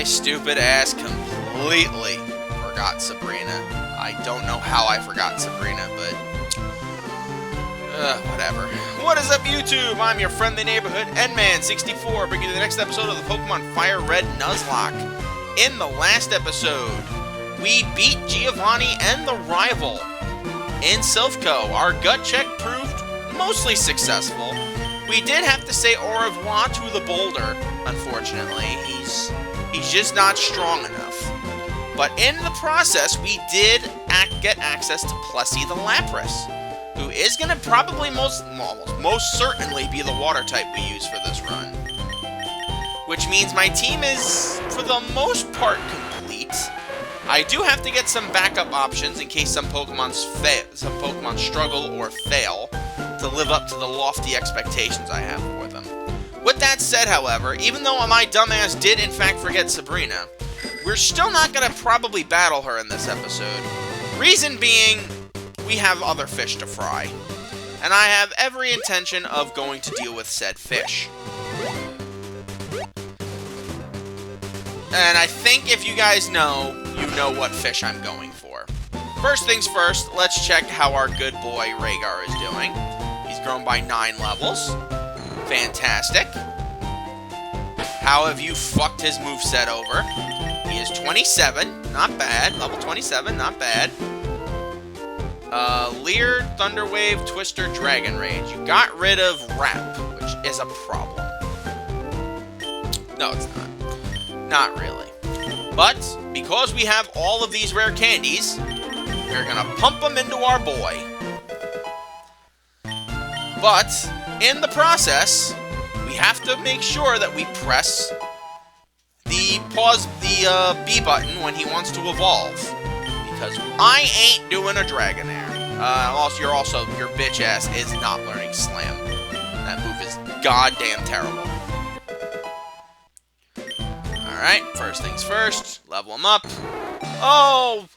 stupid ass completely forgot Sabrina. I don't know how I forgot Sabrina, but whatever. What is up, YouTube? I'm your friendly neighborhood NMan64, bringing you the next episode of the Pokemon FireRed Nuzlocke. In the last episode, we beat Giovanni and the rival in Silphco. Our gut check proved mostly successful. We did have to say au revoir to the Boulder, unfortunately. He's just not strong enough. But in the process, we did get access to Plessy the Lapras, who is going to probably most certainly be the water type we use for this run. Which means my team is, for the most part, complete. I do have to get some backup options in case some Pokemon struggle or fail to live up to the lofty expectations I have for them. With that said, however, even though my dumbass did in fact forget Sabrina, we're still not going to probably battle her in this episode. Reason being, we have other fish to fry. And I have every intention of going to deal with said fish. And I think if you guys know, you know what fish I'm going for. First things first, let's check how our good boy Rhaegar is doing. He's grown by 9 levels. Fantastic. How have you fucked his moveset over? He is 27, not bad. Level 27, not bad. Leer, Thunderwave, Twister, Dragon Rage. You got rid of Wrap, which is a problem. No, it's not. Not really. But, because we have all of these rare candies, we're gonna pump them into our boy. But, in the process, we have to make sure that we press the B button when he wants to evolve. Because I ain't doing a Dragonair. Your bitch ass is not learning Slam. That move is goddamn terrible. Alright, first things first, level him up. Oh,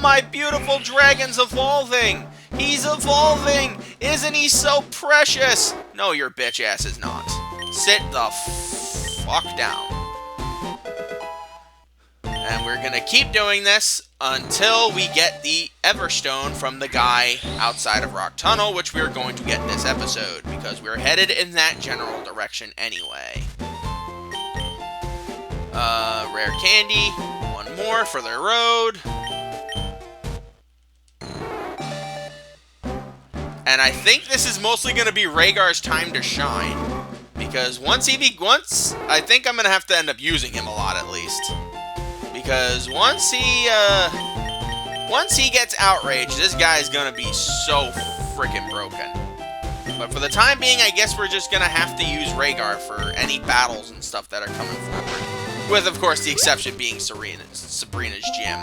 my beautiful dragon's evolving! He's evolving! Isn't he so precious? No, your bitch ass is not. Sit the fuck down. And we're gonna keep doing this until we get the Everstone from the guy outside of Rock Tunnel, which we're going to get this episode, because we're headed in that general direction anyway. Rare candy. One more for the road. And I think this is mostly going to be Rhaegar's time to shine. Because I think I'm going to have to end up using him a lot at least. Because once he gets outraged, this guy's going to be so freaking broken. But for the time being, I guess we're just going to have to use Rhaegar for any battles and stuff that are coming forward. With, of course, the exception being Sabrina's gym.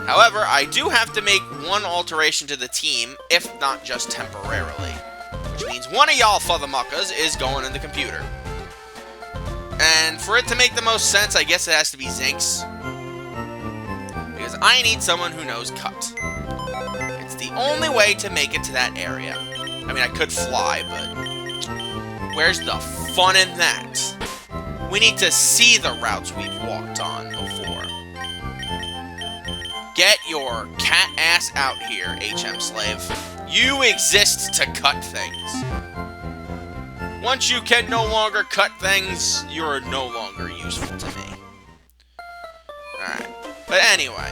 However, I do have to make one alteration to the team, if not just temporarily. Which means one of y'all fathermuckers is going in the computer. And for it to make the most sense, I guess it has to be Zinx. Because I need someone who knows Cut. It's the only way to make it to that area. I mean, I could fly, but where's the fun in that? We need to see the routes we've walked on before. Get your cat ass out here, HM Slave. You exist to cut things. Once you can no longer cut things, you're no longer useful to me. Alright. But anyway.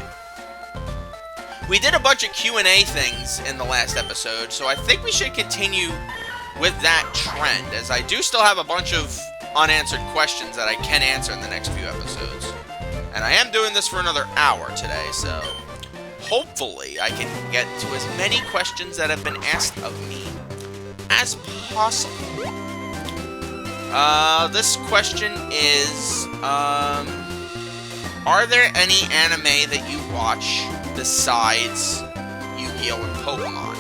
We did a bunch of Q&A things in the last episode, so I think we should continue with that trend, as I do still have a bunch of unanswered questions that I can answer in the next few episodes. And I am doing this for another hour today, so hopefully I can get to as many questions that have been asked of me as possible. This question is, are there any anime that you watch besides Yu-Gi-Oh! And Pokemon?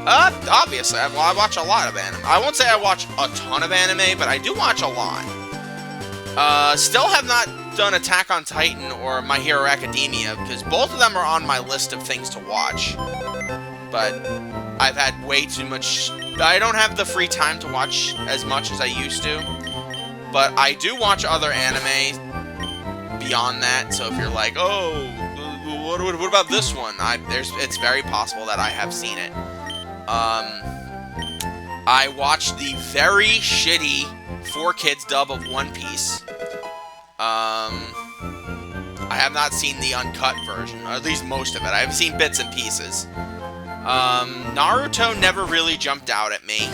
Obviously, I watch a lot of anime. I won't say I watch a ton of anime, but I do watch a lot. Still have not done Attack on Titan or My Hero Academia, because both of them are on my list of things to watch. But I've had way too much... I don't have the free time to watch as much as I used to. But I do watch other anime beyond that. So if you're like, oh, what about this one? It's very possible that I have seen it. I watched the very shitty 4Kids dub of One Piece. I have not seen the uncut version, or at least most of it. I've seen bits and pieces. Naruto never really jumped out at me.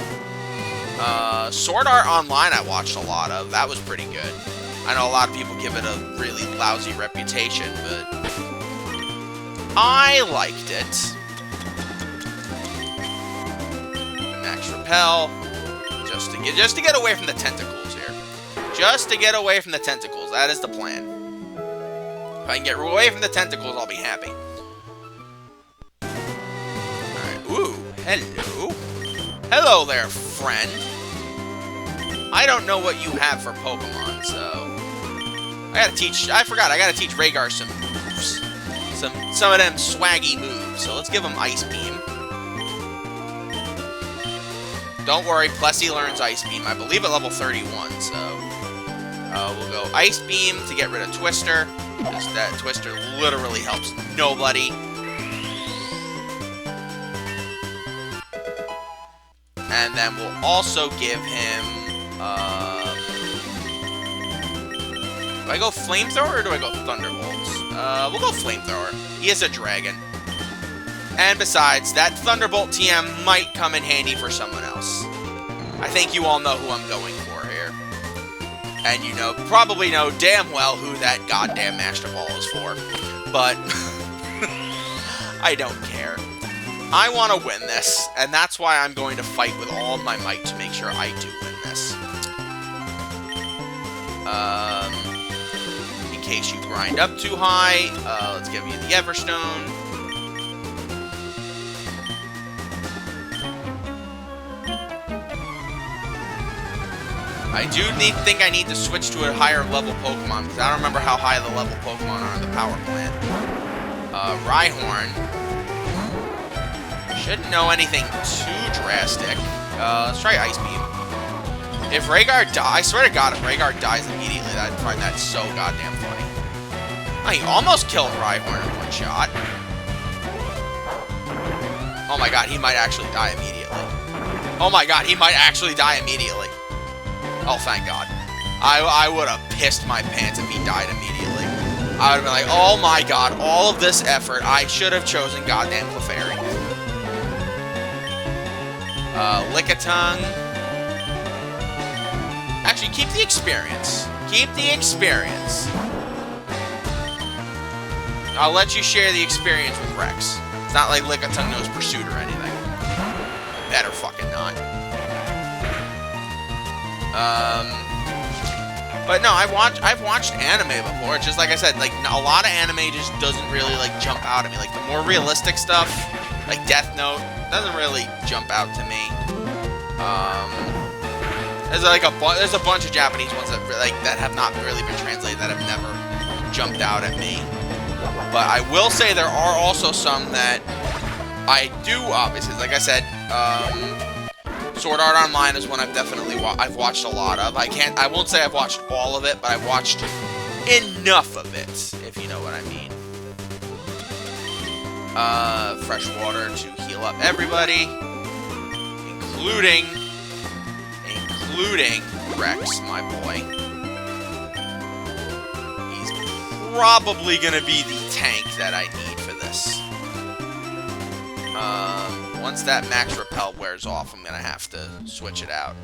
Sword Art Online I watched a lot of. That was pretty good. I know a lot of people give it a really lousy reputation, but I liked it. Max Repel, just to get away from the tentacles here. Just to get away from the tentacles. That is the plan. If I can get away from the tentacles, I'll be happy. Alright, ooh, hello. Hello there, friend. I don't know what you have for Pokemon, so... I gotta teach Rhaegar some moves. Some of them swaggy moves, so let's give him Ice Beam. Don't worry, Plessy learns Ice Beam, I believe at level 31, so... we'll go Ice Beam to get rid of Twister. Because that Twister literally helps nobody. And then we'll also give him... do I go Flamethrower or do I go Thunderbolts? We'll go Flamethrower. He is a dragon. And besides, that Thunderbolt TM might come in handy for someone else. I think you all know who I'm going for here. And you probably know damn well who that goddamn Master Ball is for. But I don't care. I want to win this, and that's why I'm going to fight with all my might to make sure I do win this. In case you grind up too high, let's give you the Everstone. I do think I need to switch to a higher level Pokemon, because I don't remember how high the level Pokemon are in the power plant. Rhyhorn. Shouldn't know anything too drastic. Let's try Ice Beam. If Rhaegar dies, I swear to God, if Rhaegar dies immediately, I'd find that so goddamn funny. Oh, he almost killed Rhyhorn in one shot. Oh my God, he might actually die immediately. Oh my God, he might actually die immediately. Oh, thank God. I would have pissed my pants if he died immediately. I would have been like, oh my God, all of this effort, I should have chosen goddamn Clefairy. Lickitung. Actually, keep the experience. Keep the experience. I'll let you share the experience with Rex. It's not like Lickitung knows Pursuit or anything. Better fucking not. But no, I've watched anime before. It's just like I said, like a lot of anime just doesn't really like jump out at me. Like the more realistic stuff, like Death Note, doesn't really jump out to me. There's a bunch of Japanese ones that have not really been translated that have never jumped out at me. But I will say there are also some that I do obviously. Like I said, Sword Art Online is one I've definitely watched a lot of. I won't say I've watched all of it, but I've watched enough of it, if you know what I mean. Fresh water to heal up everybody, including Rex, my boy. He's probably gonna be the tank that I need for this. Once that Max Repel wears off, I'm gonna have to switch it out.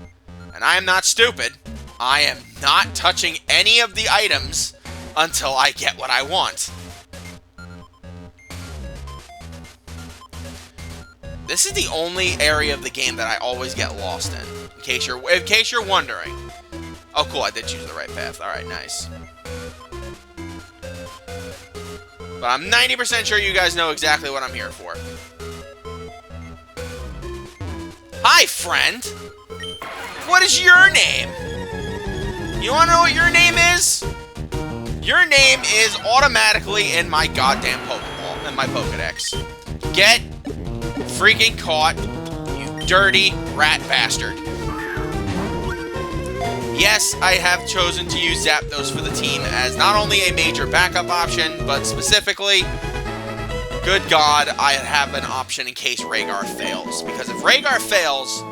And I am not stupid. I am not touching any of the items until I get what I want. This is the only area of the game that I always get lost in case you're wondering. Oh, cool, I did choose the right path. Alright, nice. But I'm 90% sure you guys know exactly what I'm here for. Hi, friend! What is your name? You wanna know what your name is? Your name is automatically in my goddamn Pokeball, in my Pokedex. Get freaking caught, you dirty rat bastard. yes, I have chosen to use Zapdos for the team as not only a major backup option, but specifically, good God, I have an option in case Rhaegar fails. Because if Rhaegar fails,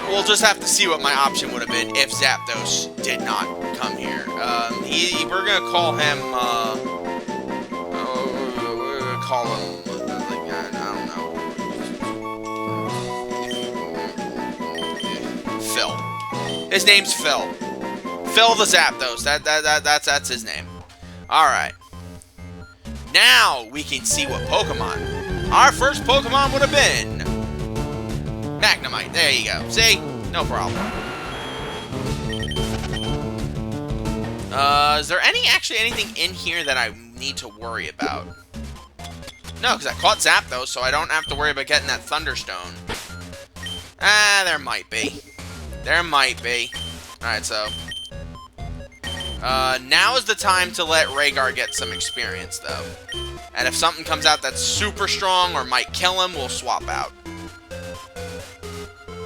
we'll just have to see what my option would have been if Zapdos did not come here. We're gonna call him, we're gonna call him, like, I don't know. Phil. His name's Phil. Phil the Zapdos. That's his name. Alright. Now we can see what Pokemon. Our first Pokemon would have been Magnemite. There you go. See? No problem. Is there actually anything in here that I need to worry about? No, because I caught Zapdos, so I don't have to worry about getting that Thunderstone. Ah, there might be. There might be. Alright, so. Now is the time to let Rhaegar get some experience, though. And if something comes out that's super strong or might kill him, we'll swap out.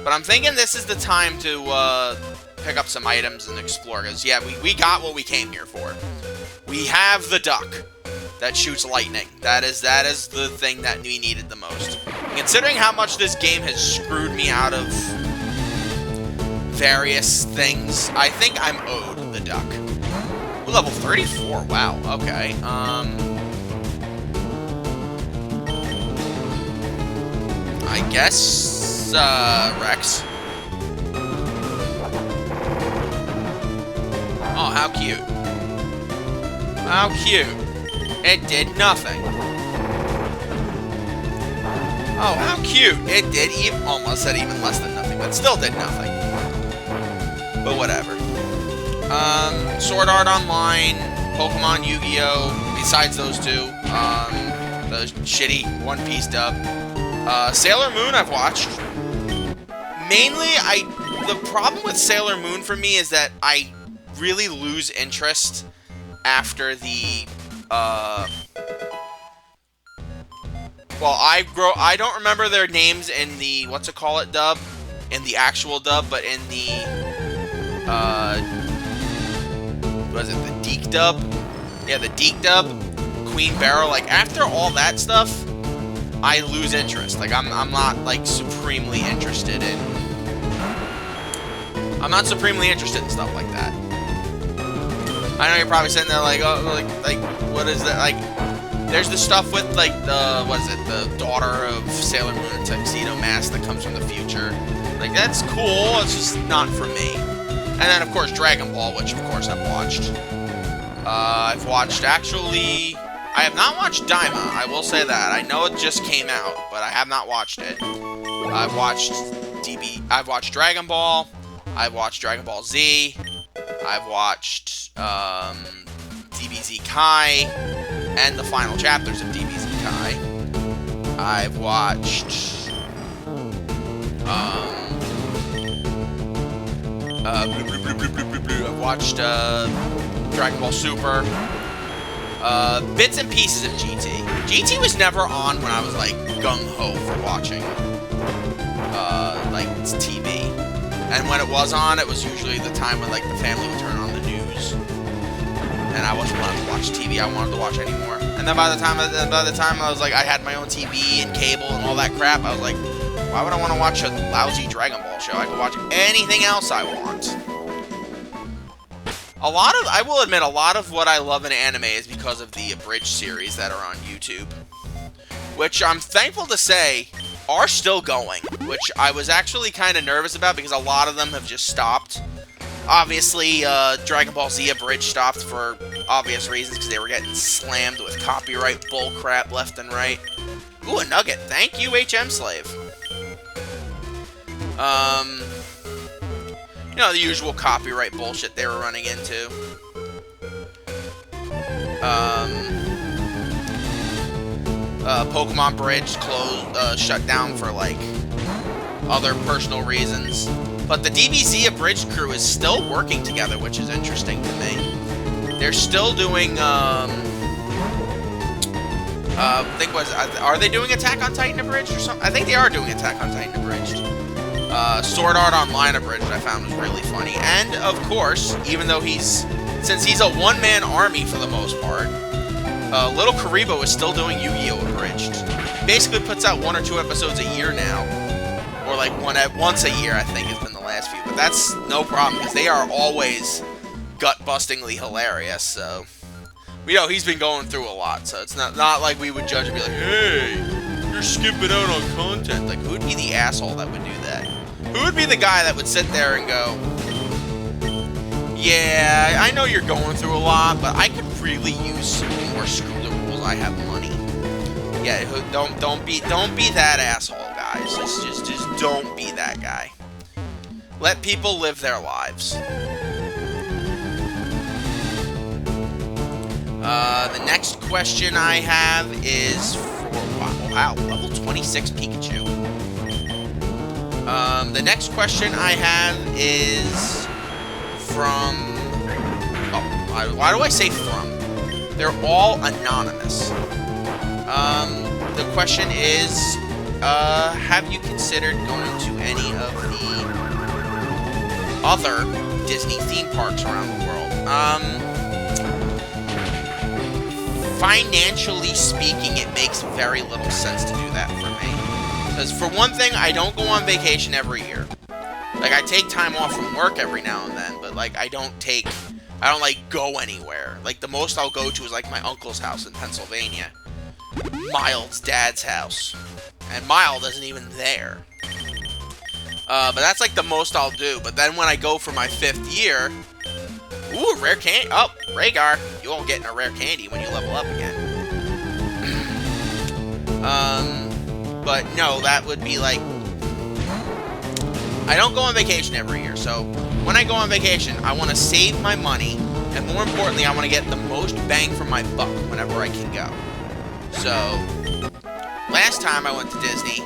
But I'm thinking this is the time to, pick up some items and explore, because, yeah, we got what we came here for. We have the duck that shoots lightning. That is the thing that we needed the most. Considering how much this game has screwed me out of various things, I think I'm owed the duck. Ooh, level 34, wow, okay. I guess, Rex. Oh, how cute. How cute. It did nothing. Oh, how cute. It did almost said even less than nothing, but still did nothing. But whatever. Sword Art Online, Pokemon Yu-Gi-Oh! Besides those two. The shitty One Piece dub. Sailor Moon I've watched. Mainly, the problem with Sailor Moon for me is that I really lose interest after the, well, I don't remember their names in the, dub? In the actual dub, but in the, was it the Deke dub? Yeah, the Deke dub, Queen Barrow, like, after all that stuff, I lose interest. Like, I'm not, like, supremely interested in... I'm not supremely interested in stuff like that. I know you're probably sitting there like, oh, like, what is that? Like, there's the stuff with, like, the, what is it? The daughter of Sailor Moon and Tuxedo Mask that comes from the future. Like, that's cool. It's just not for me. And then, of course, Dragon Ball, which, of course, I've watched. I've watched, actually... I have not watched Daima, I will say that. I know it just came out, but I have not watched it. I've watched Dragon Ball. I've watched Dragon Ball Z. I've watched DBZ Kai and the final chapters of DBZ Kai. I've watched I've watched Dragon Ball Super. Bits and pieces of GT. GT was never on when I was, like, gung-ho for watching, like, TV. And when it was on, it was usually the time when, like, the family would turn on the news. And I wasn't wanting to watch TV I wanted to watch anymore. And then by the time I was, like, I had my own TV and cable and all that crap, I was like, why would I want to watch a lousy Dragon Ball show? I could watch anything else I want. I will admit, a lot of what I love in anime is because of the abridged series that are on YouTube. Which I'm thankful to say are still going. Which I was actually kind of nervous about because a lot of them have just stopped. Obviously, Dragon Ball Z abridged stopped for obvious reasons because they were getting slammed with copyright bullcrap left and right. Ooh, a nugget. Thank you, HM Slave. You know, the usual copyright bullshit they were running into. Pokemon Bridge closed, shut down for, like, other personal reasons. But the DBZ abridged crew is still working together, which is interesting to me. They're still doing, I think are they doing Attack on Titan abridged or something? I think they are doing Attack on Titan abridged. Sword Art Online abridged I found was really funny. And, of course, even though since he's a one-man army for the most part, Little Karibo is still doing Yu-Gi-Oh! Abridged. He basically puts out 1 or 2 episodes a year now. Or like once a year, I think, has been the last few. But that's no problem, because they are always gut-bustingly hilarious, so... We know he's been going through a lot, so it's not like we would judge and be like, hey, you're skipping out on content. Like, who would be the asshole that would do that? Who would be the guy that would sit there and go, yeah, I know you're going through a lot, but I could really use some more Screw the Rules, I have money. Yeah, don't be that asshole, guys. Just don't be that guy. Let people live their lives. The next question I have is for, wow, level 26 Pikachu. The next question I have is from, why do I say from? They're all anonymous. The question is, have you considered going to any of the other Disney theme parks around the world? Financially speaking, it makes very little sense to do that for me. Because for one thing, I don't go on vacation every year. Like, I take time off from work every now and then, but, like, I don't, like, go anywhere. Like, the most I'll go to is, like, my uncle's house in Pennsylvania. Mild's dad's house. And Mild isn't even there. But that's, like, the most I'll do. But then when I go for my 5th year... Ooh, rare candy. Oh, Rhaegar. You won't get a rare candy when you level up again. But no, that would be like... I don't go on vacation every year, so when I go on vacation, I want to save my money, and more importantly, I want to get the most bang for my buck whenever I can go. So, last time I went to Disney,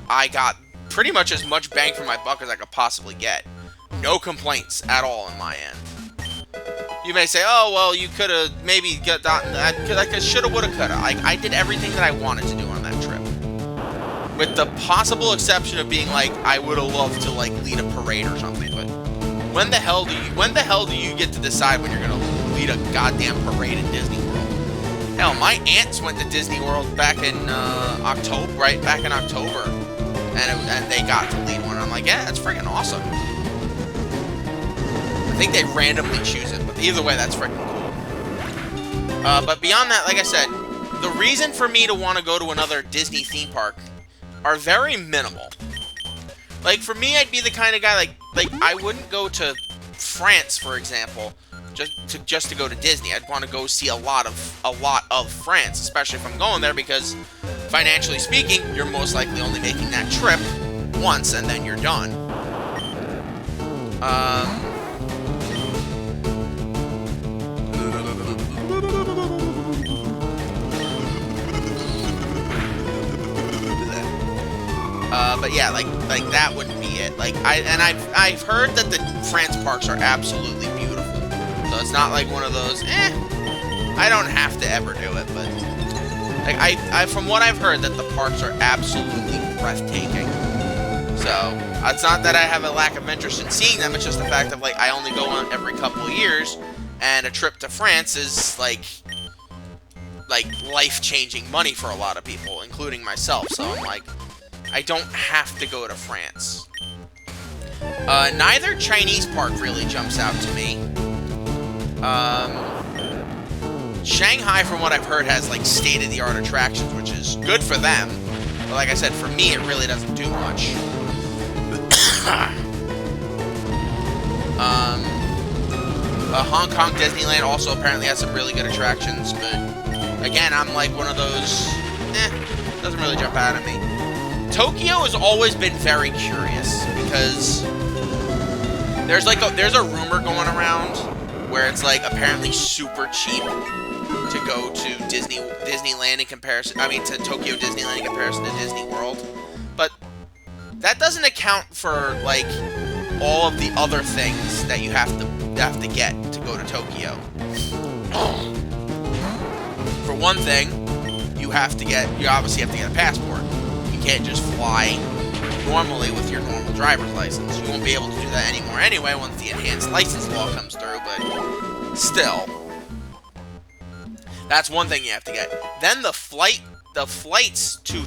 I got pretty much as much bang for my buck as I could possibly get. No complaints at all on my end. You may say, oh, well, you could have maybe gotten that, like, I shoulda, woulda, coulda. I did everything that I wanted to do on that trip. With the possible exception of being, like, I would have loved to, like, lead a parade or something, but when the hell do you get to decide when you're going to lead a goddamn parade in Disney World? Hell, my aunts went to Disney World back in, October, right back in October, and they got to lead one. I'm like, yeah, that's freaking awesome. I think they randomly choose it, but either way, that's freaking cool. But beyond that, like I said, the reason for me to want to go to another Disney theme park are very minimal. Like, for me, I'd be the kind of guy, like I wouldn't go to France, for example, just to go to Disney. I'd want to go see a lot of France, especially if I'm going there, because financially speaking, you're most likely only making that trip once, and then you're done. But yeah, like that wouldn't be it. Like, I've heard that the France parks are absolutely beautiful. So it's not like one of those, I don't have to ever do it, but like I from what I've heard, that the parks are absolutely breathtaking. So it's not that I have a lack of interest in seeing them. It's just the fact of, like, I only go on every couple of years, and a trip to France is like life-changing money for a lot of people, including myself. So I'm like, I don't have to go to France. Neither Chinese park really jumps out to me. Shanghai, from what I've heard, has, like, state-of-the-art attractions, which is good for them. But like I said, for me, it really doesn't do much. Hong Kong Disneyland also apparently has some really good attractions, but again, I'm like one of those, doesn't really jump out at me. Tokyo has always been very curious, because there's a rumor going around where it's, like, apparently super cheap to go to Disneyland in comparison, to Tokyo Disneyland in comparison to Disney World. But that doesn't account for, like, all of the other things that you have to get to go to Tokyo. For one thing, you obviously have to get a passport. You can't just fly normally with your normal driver's license. You won't be able to do that anymore anyway once the enhanced license law comes through, but still. That's one thing you have to get. Then the flights to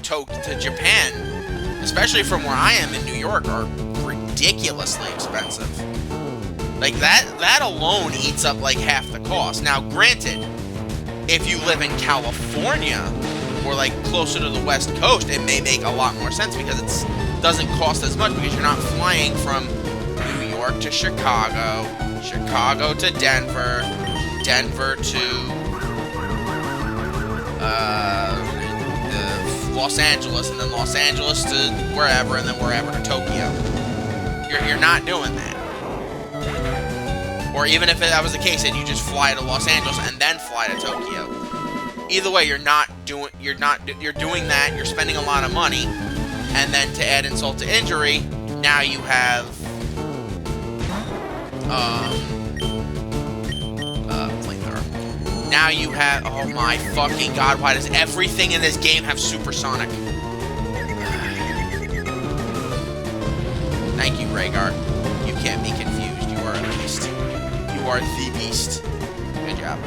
Japan, especially from where I am in New York, are ridiculously expensive. Like, that alone eats up like half the cost. Now, granted, if you live in California or like closer to the West Coast, it may make a lot more sense because it doesn't cost as much because you're not flying from New York to Chicago, Chicago to Denver, Denver to Los Angeles, and then Los Angeles to wherever, and then wherever to Tokyo. You're not doing that. Or even if that was the case, and you just fly to Los Angeles and then fly to Tokyo. Either way, you're doing that. You're spending a lot of money, and then to add insult to injury, now you have flamethrower. Now you have, oh my fucking god, why does everything in this game have supersonic? Thank you, Rhaegar. You can't be confused. You are a beast. You are the beast. Good job.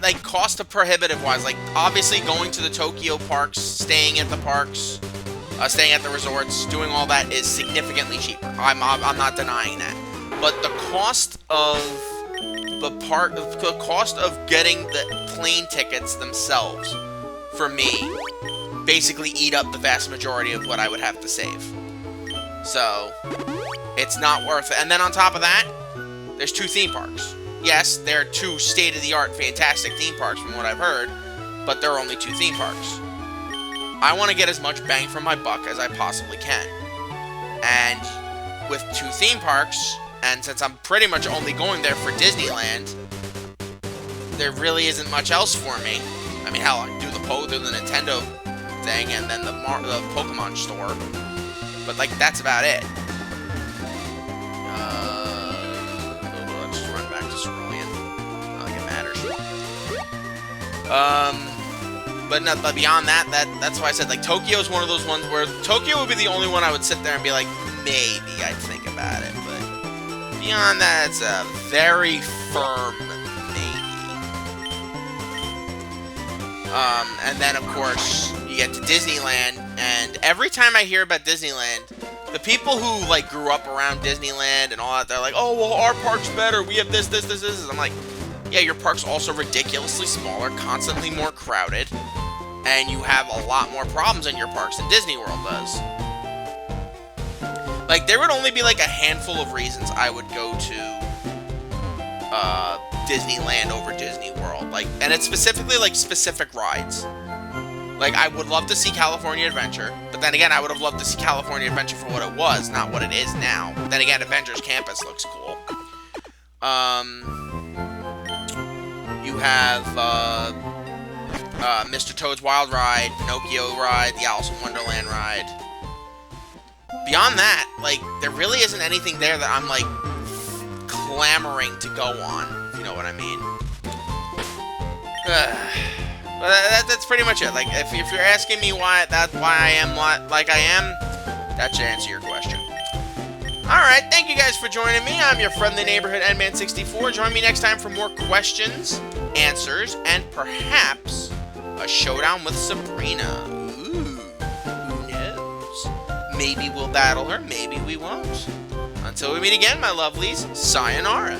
Like cost of prohibitive wise, like obviously going to the Tokyo parks, staying at the parks, staying at the resorts, doing all that is significantly cheaper. I'm not denying that. But the cost of getting the plane tickets themselves, for me, basically eat up the vast majority of what I would have to save. So, it's not worth it. And then on top of that, there's 2 theme parks. Yes, they're 2 state-of-the-art, fantastic theme parks from what I've heard, but there are only 2 theme parks. I want to get as much bang for my buck as I possibly can. And with 2 theme parks, and since I'm pretty much only going there for Disneyland, there really isn't much else for me. I mean, hell, I can do the Nintendo thing and then the Pokemon store. But, like, that's about it. Let's just run back to Cerulean. Not like it matters. But beyond that's why I said, like, Tokyo's one of those ones where Tokyo would be the only one I would sit there and be like, maybe I'd think about it. But beyond that, it's a very firm maybe. And then, of course, you get to Disneyland, and every time I hear about Disneyland, the people who, like, grew up around Disneyland and all that, they're like, oh, well, our park's better, we have this. I'm like, yeah, your park's also ridiculously smaller, constantly more crowded, and you have a lot more problems in your parks than Disney World does. Like, there would only be, like, a handful of reasons I would go to Disneyland over Disney World. Like, and it's specifically, like, specific rides. Like, I would love to see California Adventure, but then again, I would have loved to see California Adventure for what it was, not what it is now. Then again, Avengers Campus looks cool. You have, Mr. Toad's Wild Ride, Pinocchio Ride, the Alice in Wonderland Ride. Beyond that, like, there really isn't anything there that I'm, like, clamoring to go on, if you know what I mean. But that's pretty much it. Like, if you're asking me why I am like I am, that should answer your question. Alright, thank you guys for joining me. I'm your friendly neighborhood NMan64. Join me next time for more questions, answers, and perhaps a showdown with Sabrina. Ooh, who knows? Maybe we'll battle her, maybe we won't. Until we meet again, my lovelies, sayonara.